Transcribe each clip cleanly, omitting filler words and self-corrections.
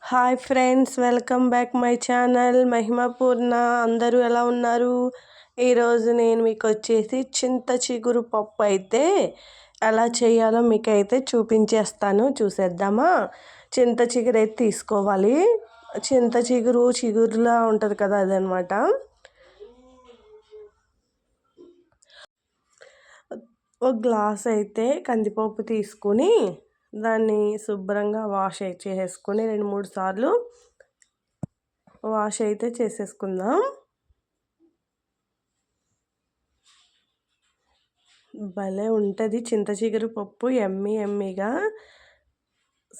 Hi friends, welcome back my channel Mahimapurna. అందరూ ఎలా ఉన్నారు? ఈరోజు నేను మీకు వచ్చేసి చింత చిగురు పప్పు అయితే ఎలా చేయాలో మీకైతే చూపించేస్తాను. చూసేద్దామా? చింత చిగురు అయితే తీసుకోవాలి. చింత చిగురులా ఉంటుంది కదా, అదనమాట. ఒక గ్లాస్ అయితే కందిపప్పు తీసుకుని దాన్ని శుభ్రంగా వాష్ చేసేసుకొని 2-3 సార్లు వాష్ అయితే చేసేసుకుందాం. భలే ఉంటుంది చింత చిగురు పప్పు, ఎమ్మీగా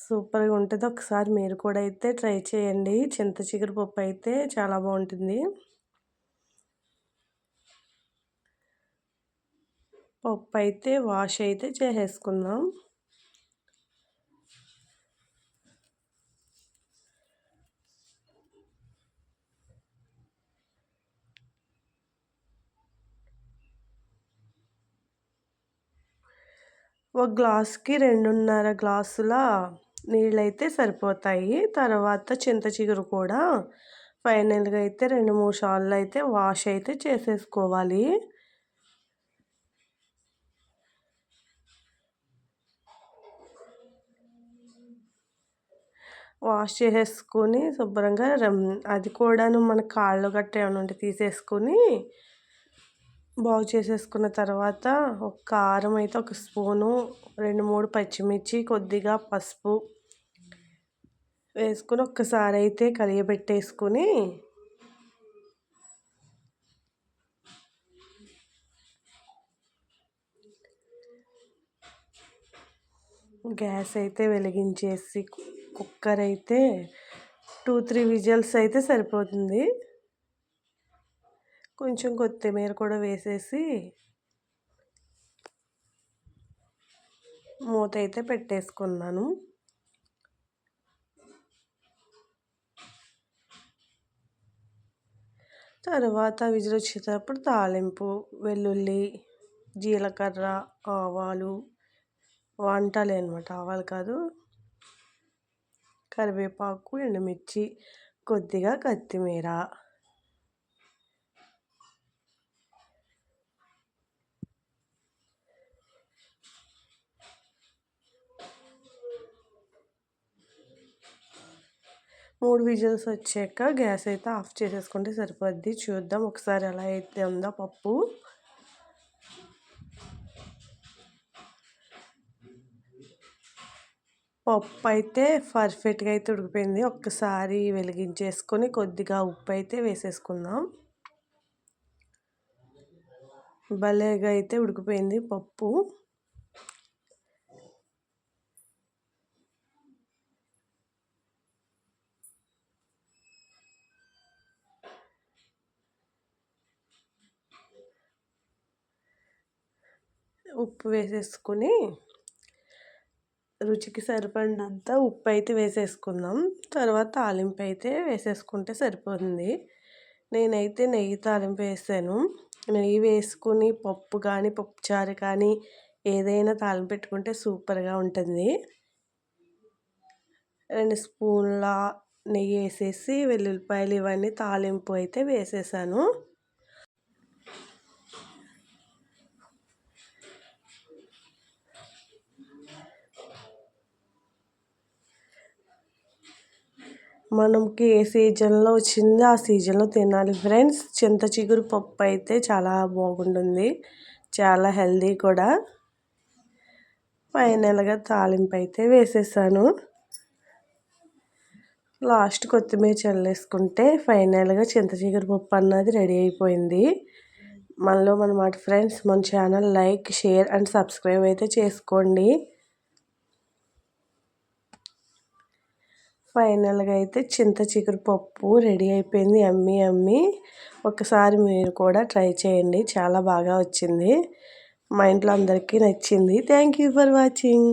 సూపర్గా ఉంటుంది. ఒకసారి మీరు కూడా అయితే ట్రై చేయండి. చింత చిగురు పప్పు అయితే చాలా బాగుంటుంది. పప్పు అయితే వాష్ అయితే చేసేసుకుందాం. ఒక గ్లాస్కి 2.5 గ్లాసుల నీళ్ళైతే సరిపోతాయి. తర్వాత చింత చిగురు కూడా ఫైనల్గా అయితే 2-3 సార్లు అయితే వాష్ అయితే చేసేసుకోవాలి. వాష్ చేసేసుకొని శుభ్రంగా అది కూడాను మన కాళ్ళు గట్ట ఏమైనా ఉంటే తీసేసుకొని బాగు చేసేసుకున్న తర్వాత ఒక కారం అయితే 1 స్పూను, 2-3 పచ్చిమిర్చి, కొద్దిగా పసుపు వేసుకుని ఒక్కసారి అయితే కలియబెట్టేసుకుని గ్యాస్ అయితే వెలిగించేసి కుక్కర్ అయితే 2-3 విజిల్స్ అయితే సరిపోతుంది. కొంచెం కొత్తిమీర కూడా వేసేసి మూత అయితే పెట్టేసుకున్నాను. తర్వాత విజిల్ వచ్చేటప్పుడు తాలింపు, వెల్లుల్లి, జీలకర్ర, ఆవాలు, వంటలే అనమాట, ఆవాలు కాదు, కరివేపాకు, ఎండుమిర్చి, కొద్దిగా కొత్తిమీర, మూడు విజిల్స్ వచ్చాక గ్యాస్ అయితే ఆఫ్ చేసేసుకుంటే సరిపోద్ది. చూద్దాం ఒకసారి ఎలా అయితే ఉందో పప్పు. పప్పు అయితే పర్ఫెక్ట్గా అయితే ఉడికిపోయింది. ఒక్కసారి వెలిగించేసుకొని కొద్దిగా ఉప్పు అయితే వేసేసుకుందాం. భలేగా అయితే ఉడికిపోయింది పప్పు. ఉప్పు వేసేసుకుని రుచికి సరిపడినంత ఉప్పు అయితే వేసేసుకుందాం. తర్వాత తాలింపు అయితే వేసేసుకుంటే సరిపోతుంది. నేనైతే నెయ్యి తాలింపు వేసాను. నెయ్యి వేసుకుని పప్పు కానీ, పప్పుచారు కానీ ఏదైనా తాలింపు పెట్టుకుంటే సూపర్గా ఉంటుంది. 2 స్పూన్ల నెయ్యి వేసేసి వెల్లుల్లిపాయలు ఇవన్నీ తాలింపు అయితే వేసేసాను. మనకి ఏ సీజన్లో వచ్చిందో ఆ సీజన్లో తినాలి ఫ్రెండ్స్. చింత చిగురు పప్పు అయితే చాలా బాగుంటుంది, చాలా హెల్దీ కూడా. ఫైనల్గా తాలింపు అయితే వేసేసాను. లాస్ట్ కొత్తిమీర చల్లేసుకుంటే ఫైనల్గా చింత చిగురు పప్పు అన్నది రెడీ అయిపోయింది. మనమాట ఫ్రెండ్స్, మన channel like, share and subscribe అయితే చేసుకోండి. ఫైనల్గా అయితే చింత చిగురు పప్పు రెడీ అయిపోయింది. యమ్మీ. ఒకసారి మీరు కూడా ట్రై చేయండి, చాలా బాగా వచ్చింది. మా ఇంట్లో అందరికీ నచ్చింది. Thank you for watching.